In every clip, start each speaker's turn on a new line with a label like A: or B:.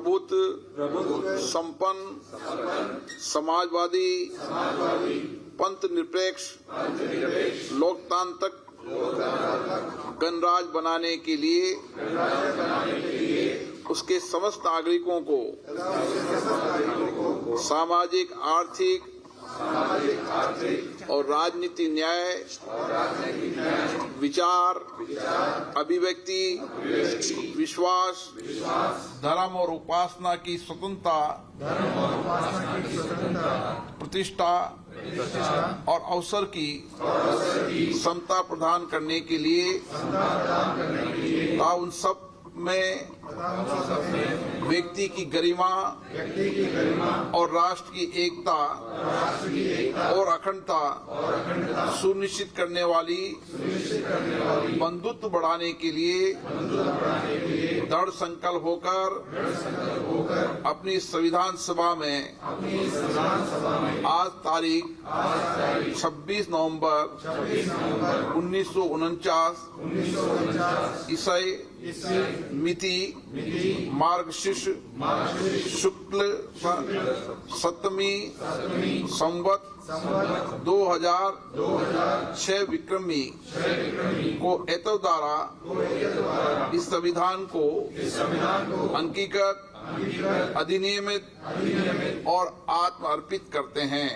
A: प्रभुत्व संपन्न समाजवादी पंथ निरपेक्ष लोकतांत्रिक गणराज बनाने के लिए उसके समस्त नागरिकों को सामाजिक आर्थिक और राजनीति न्याय विचार अभिव्यक्ति विश्वास धर्म और उपासना की स्वतंत्रता प्रतिष्ठा और अवसर की समता प्रदान करने के लिए उन सब में व्यक्ति की गरिमा और राष्ट्र की एकता और अखंडता सुनिश्चित करने वाली बंधुत्व बढ़ाने के लिए दृढ़ संकल्प होकर अपनी संविधान सभा में आज तारीख 26 नवंबर 1949 ईसाई मिति मार्गशीर्ष शुक्ल सप्तमी संवत 2006 विक्रमी को एतव द्वारा इस संविधान को अंगीकृत अधिनियमित और आत्म अर्पित करते हैं।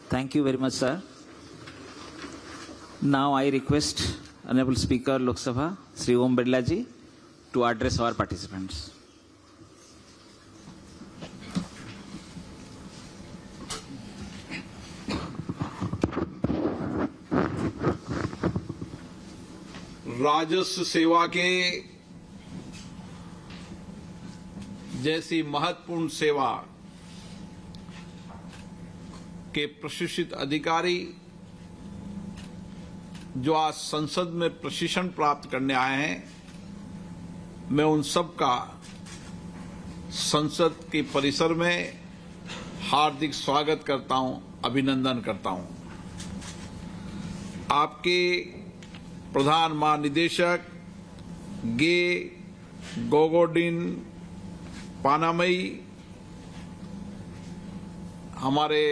B: Thank you very much, sir. Now I request Honorable Speaker Lok Sabha, Sri Om Birla ji, to address our participants.
A: राजस्व सेवा के जैसी महत्वपूर्ण सेवा के प्रशिक्षित अधिकारी जो आज संसद में प्रशिक्षण प्राप्त करने आए हैं, मैं उन सब का संसद के परिसर में हार्दिक स्वागत करता हूं, अभिनंदन करता हूं। आपके प्रधान महानिदेशक गे गोगोडिन पानामई, हमारे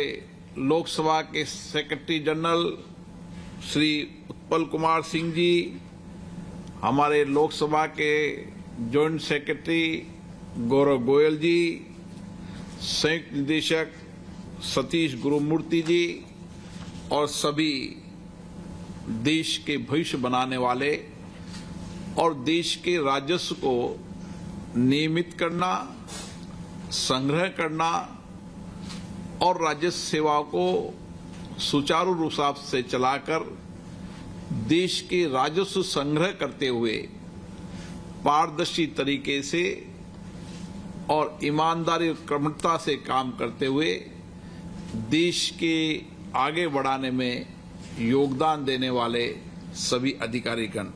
A: लोकसभा के सेक्रेटरी जनरल श्री उत्पल कुमार सिंह जी, हमारे लोकसभा के जॉइंट सेक्रेटरी गौरव गोयल जी, संयुक्त निदेशक सतीश गुरुमूर्ति जी और सभी देश के भविष्य बनाने वाले और देश के राजस्व को नियमित करना, संग्रह करना और राजस्व सेवाओं को सुचारू रूप से चलाकर देश के राजस्व संग्रह करते हुए पारदर्शी तरीके से और ईमानदारी और कर्मठता से काम करते हुए देश के आगे बढ़ाने में योगदान देने वाले सभी अधिकारीगण।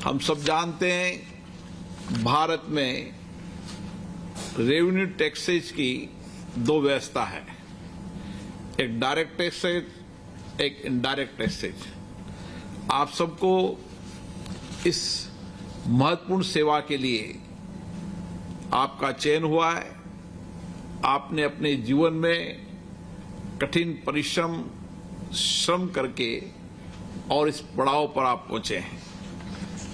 A: हम सब जानते हैं भारत में रेवेन्यू टैक्सेज की दो व्यवस्था है, एक डायरेक्ट टैक्सेज, एक इनडायरेक्ट टैक्सेज। आप सबको इस महत्वपूर्ण सेवा के लिए आपका चयन हुआ है। आपने अपने जीवन में कठिन परिश्रम श्रम करके और इस पड़ाव पर आप पहुंचे हैं।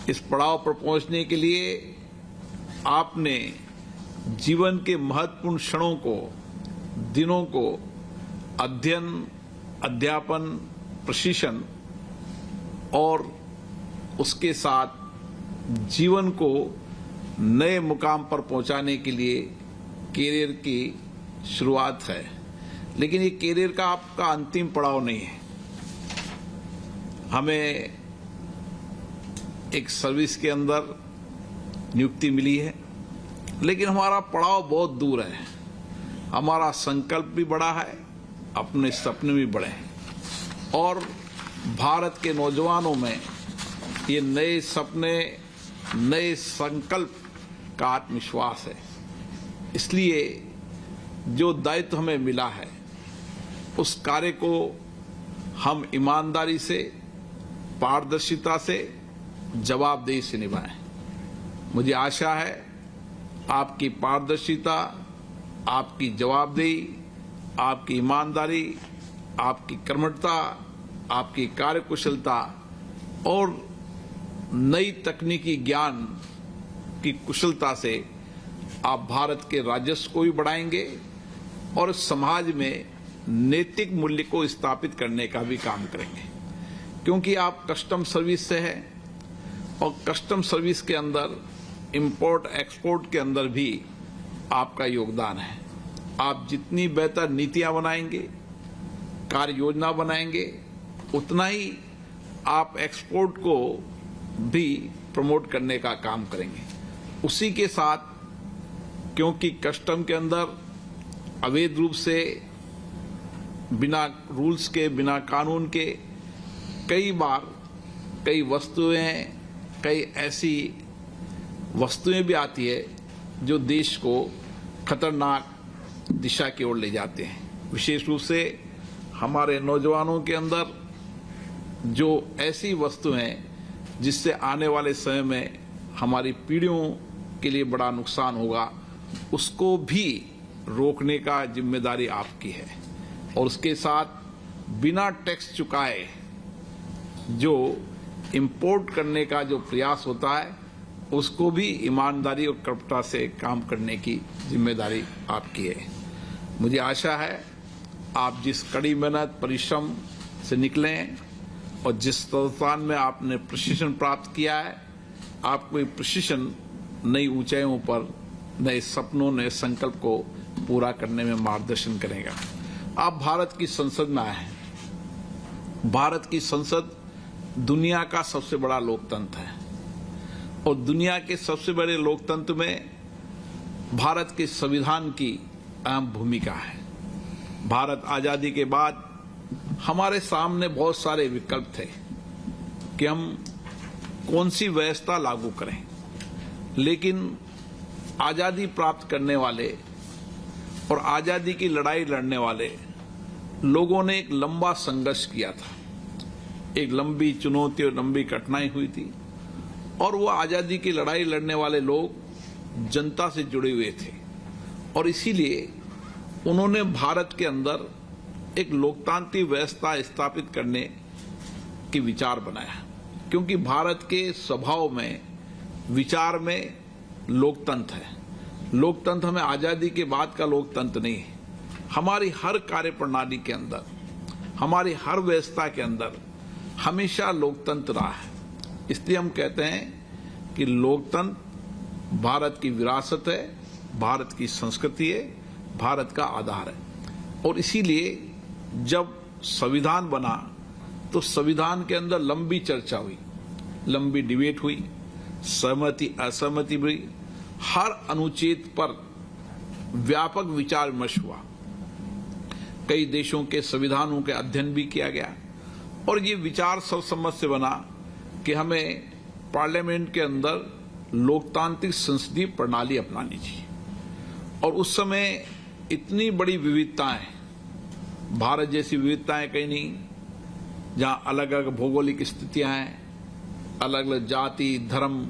A: इस पड़ाव पर पहुंचने के लिए आपने जीवन के महत्वपूर्ण क्षणों को, दिनों को अध्ययन, अध्यापन, प्रशिक्षण और उसके साथ जीवन को नए मुकाम पर पहुंचाने के लिए कैरियर की शुरुआत है। लेकिन ये कैरियर का आपका अंतिम पड़ाव नहीं है। हमें एक सर्विस के अंदर नियुक्ति मिली है, लेकिन हमारा पड़ाव बहुत दूर है। हमारा संकल्प भी बड़ा है, अपने सपने भी बड़े हैं और भारत के नौजवानों में ये नए सपने, नए संकल्प का आत्मविश्वास है। इसलिए जो दायित्व हमें मिला है उस कार्य को हम ईमानदारी से, पारदर्शिता से, जवाबदेही से निभाएं। मुझे आशा है आपकी पारदर्शिता, आपकी जवाबदेही, आपकी ईमानदारी, आपकी कर्मठता, आपकी कार्यकुशलता और नई तकनीकी ज्ञान की कुशलता से आप भारत के राजस्व को भी बढ़ाएंगे और समाज में नैतिक मूल्य को स्थापित करने का भी काम करेंगे, क्योंकि आप कस्टम सर्विस से हैं और कस्टम सर्विस के अंदर इंपोर्ट एक्सपोर्ट के अंदर भी आपका योगदान है। आप जितनी बेहतर नीतियां बनाएंगे, कार्य योजना बनाएंगे, उतना ही आप एक्सपोर्ट को भी प्रमोट करने का काम करेंगे। उसी के साथ, क्योंकि कस्टम के अंदर अवैध रूप से, बिना रूल्स के, बिना कानून के कई बार कई वस्तुएं, कई ऐसी वस्तुएं भी आती है जो देश को खतरनाक दिशा की ओर ले जाते हैं। विशेष रूप से हमारे नौजवानों के अंदर जो ऐसी वस्तुएं जिससे आने वाले समय में हमारी पीढ़ियों के लिए बड़ा नुकसान होगा, उसको भी रोकने का जिम्मेदारी आपकी है। और उसके साथ बिना टैक्स चुकाए जो इंपोर्ट करने का जो प्रयास होता है, उसको भी ईमानदारी और कपटता से काम करने की जिम्मेदारी आपकी है। मुझे आशा है आप जिस कड़ी मेहनत, परिश्रम से निकलें और जिस स्थान में आपने प्रशिक्षण प्राप्त किया है, आपको ये प्रशिक्षण नई ऊंचाइयों पर, नए सपनों, नए संकल्प को पूरा करने में मार्गदर्शन करेगा। आप भारत की संसद में आए हैं। भारत की संसद दुनिया का सबसे बड़ा लोकतंत्र है और दुनिया के सबसे बड़े लोकतंत्र में भारत के संविधान की अहम भूमिका है। भारत आजादी के बाद हमारे सामने बहुत सारे विकल्प थे कि हम कौन सी व्यवस्था लागू करें, लेकिन आजादी प्राप्त करने वाले और आजादी की लड़ाई लड़ने वाले लोगों ने एक लंबा संघर्ष किया था, एक लंबी चुनौती और लंबी कठिनाई हुई थी। और वो आजादी की लड़ाई लड़ने वाले लोग जनता से जुड़े हुए थे और इसीलिए उन्होंने भारत के अंदर एक लोकतांत्रिक व्यवस्था स्थापित करने की विचार बनाया, क्योंकि भारत के स्वभाव में, विचार में लोकतंत्र है। लोकतंत्र हमें आजादी के बाद का लोकतंत्र नहीं है। हमारी हर कार्य प्रणाली के अंदर, हमारी हर व्यवस्था के अंदर हमेशा लोकतंत्र रहा है। इसलिए हम कहते हैं कि लोकतंत्र भारत की विरासत है, भारत की संस्कृति है, भारत का आधार है। और इसीलिए जब संविधान बना तो संविधान के अंदर लंबी चर्चा हुई, लंबी डिबेट हुई, सहमति असहमति हुई, हर अनुच्छेद पर व्यापक विचार विमर्श हुआ। कई देशों के संविधानों के अध्ययन भी किया गया और ये विचार सर्वसम्मत से बना कि हमें पार्लियामेंट के अंदर लोकतांत्रिक संसदीय प्रणाली अपनानी चाहिए। और उस समय इतनी बड़ी विविधताएं, भारत जैसी विविधताएं कहीं नहीं, जहां अलग अलग भौगोलिक स्थितियां हैं, अलग अलग जाति, धर्म,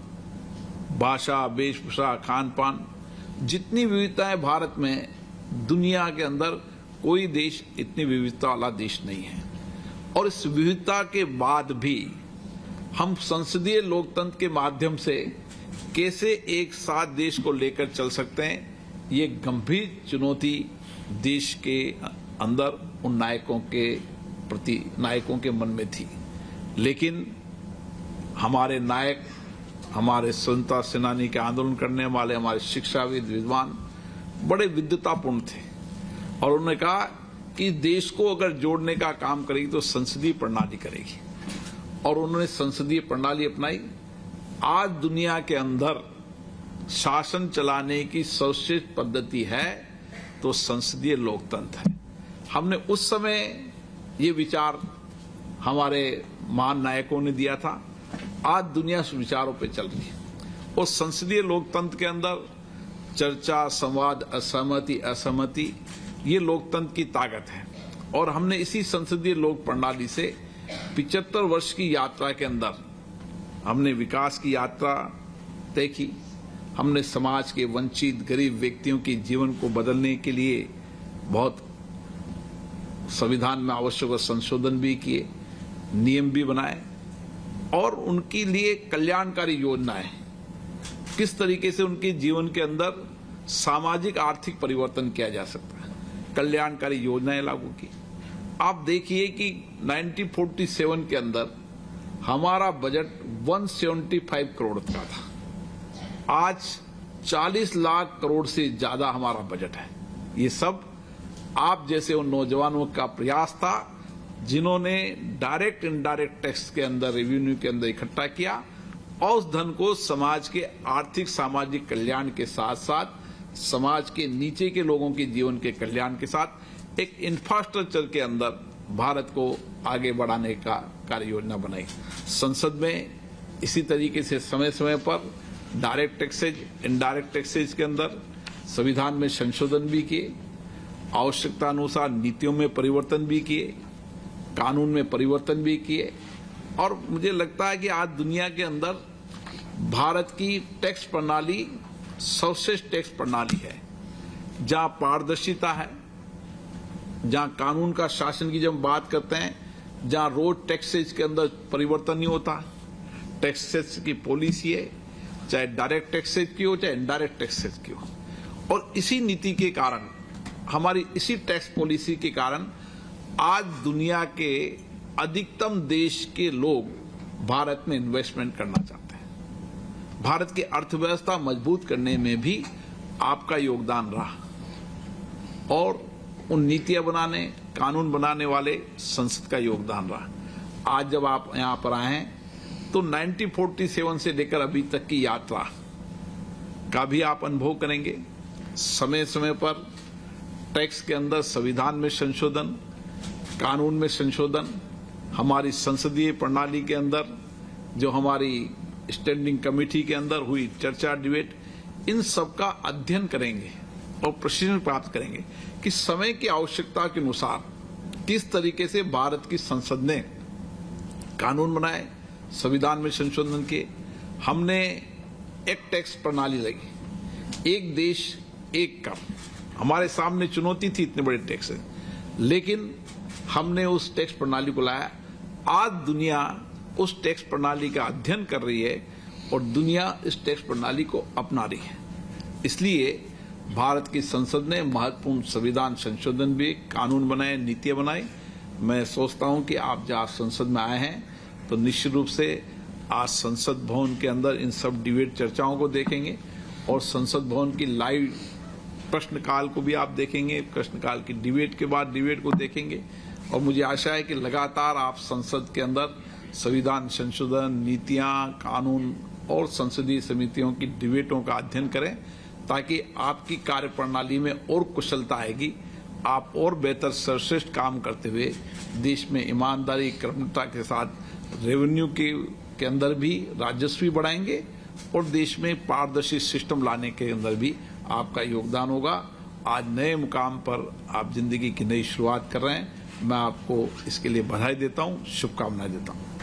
A: भाषा, वेशभूषा, खान पान, जितनी विविधताएं भारत में, दुनिया के अंदर कोई देश इतनी विविधता वाला देश नहीं है। और इस विविधता के बाद भी हम संसदीय लोकतंत्र के माध्यम से कैसे एक साथ देश को लेकर चल सकते हैं, ये गंभीर चुनौती देश के अंदर उन नायकों के मन में थी। लेकिन हमारे नायक, हमारे स्वतंत्रता सेनानी के आंदोलन करने वाले, हमारे शिक्षाविद, विद्वान बड़े विद्वतापूर्ण थे और उन्होंने कहा कि देश को अगर जोड़ने का काम करेगी तो संसदीय प्रणाली करेगी। और उन्होंने संसदीय प्रणाली अपनाई। आज दुनिया के अंदर शासन चलाने की सर्वश्रेष्ठ पद्धति है तो संसदीय लोकतंत्र है। हमने उस समय ये विचार हमारे महान नायकों ने दिया था, आज दुनिया उस विचारों पे चल रही है। और संसदीय लोकतंत्र के अंदर चर्चा, संवाद, असहमति, ये लोकतंत्र की ताकत है। और हमने इसी संसदीय लोक प्रणाली से 75 वर्ष की यात्रा के अंदर हमने विकास की यात्रा तय की। हमने समाज के वंचित गरीब व्यक्तियों के जीवन को बदलने के लिए बहुत संविधान में आवश्यक संशोधन भी किए, नियम भी बनाए और उनके लिए कल्याणकारी योजनाएं, किस तरीके से उनके जीवन के अंदर सामाजिक आर्थिक परिवर्तन किया जा सकता है, कल्याणकारी योजनाएं लागू की। आप देखिए कि 1947 के अंदर हमारा बजट 175 करोड़ का था, आज 40 लाख करोड़ से ज्यादा हमारा बजट है। ये सब आप जैसे उन नौजवानों का प्रयास था जिन्होंने डायरेक्ट इनडायरेक्ट टैक्स के अंदर, रेवेन्यू के अंदर इकट्ठा किया और उस धन को समाज के आर्थिक सामाजिक कल्याण के साथ साथ समाज के नीचे के लोगों के जीवन के कल्याण के साथ एक इंफ्रास्ट्रक्चर के अंदर भारत को आगे बढ़ाने का कार्य योजना बनाई। संसद में इसी तरीके से समय समय पर डायरेक्ट टैक्सेज, इनडायरेक्ट टैक्सेज के अंदर संविधान में संशोधन भी किए, आवश्यकता अनुसार नीतियों में परिवर्तन भी किए, कानून में परिवर्तन भी किए और मुझे लगता है कि आज दुनिया के अंदर भारत की टैक्स प्रणाली सर्वश्रेष्ठ टैक्स प्रणाली है, जहां पारदर्शिता है, जहां कानून का शासन की जब बात करते हैं, जहां रोड टैक्सेज के अंदर परिवर्तन नहीं होता, टैक्सेज की पॉलिसी है, चाहे डायरेक्ट टैक्सेज की हो चाहे इनडायरेक्ट टैक्सेज की हो। और इसी नीति के कारण, हमारी इसी टैक्स पॉलिसी के कारण आज दुनिया के अधिकतम देश के लोग भारत में इन्वेस्टमेंट करना चाहते हैं। भारत की अर्थव्यवस्था मजबूत करने में भी आपका योगदान रहा और उन नीतियां बनाने, कानून बनाने वाले संसद का योगदान रहा। आज जब आप यहां पर आए हैं तो 1947 से लेकर अभी तक की यात्रा का भी आप अनुभव करेंगे। समय समय पर टैक्स के अंदर संविधान में संशोधन, कानून में संशोधन, हमारी संसदीय प्रणाली के अंदर जो हमारी स्टैंडिंग कमेटी के अंदर हुई चर्चा, डिबेट, इन सब का अध्ययन करेंगे और प्रशिक्षण प्राप्त करेंगे कि समय की आवश्यकता के अनुसार किस तरीके से भारत की संसद ने कानून बनाए, संविधान में संशोधन किए। हमने एक टैक्स प्रणाली लगी, एक देश एक कर। हमारे सामने चुनौती थी इतने बड़े टैक्स, लेकिन हमने उस टैक्स प्रणाली को लाया। आज दुनिया उस टैक्स प्रणाली का अध्ययन कर रही है और दुनिया इस टैक्स प्रणाली को अपना रही है। इसलिए भारत की संसद ने महत्वपूर्ण संविधान संशोधन भी, कानून बनाए, नीतियां बनाई। मैं सोचता हूं कि आप जब संसद में आए हैं तो निश्चित रूप से आज संसद भवन के अंदर इन सब डिबेट चर्चाओं को देखेंगे और संसद भवन की लाइव प्रश्नकाल को भी आप देखेंगे, प्रश्नकाल की डिबेट के बाद डिबेट को देखेंगे और मुझे आशा है कि लगातार आप संसद के अंदर संविधान संशोधन, नीतियां, कानून और संसदीय समितियों की डिबेटों का अध्ययन करें ताकि आपकी कार्यप्रणाली में और कुशलता आएगी, आप और बेहतर सर्वश्रेष्ठ काम करते हुए देश में ईमानदारी, कर्मठता के साथ रेवेन्यू के अंदर भी राजस्व बढ़ाएंगे और देश में पारदर्शी सिस्टम लाने के अंदर भी आपका योगदान होगा। आज नए मुकाम पर आप जिंदगी की नई शुरुआत कर रहे हैं, मैं आपको इसके लिए बधाई देता हूं, शुभकामनाएं देता हूं।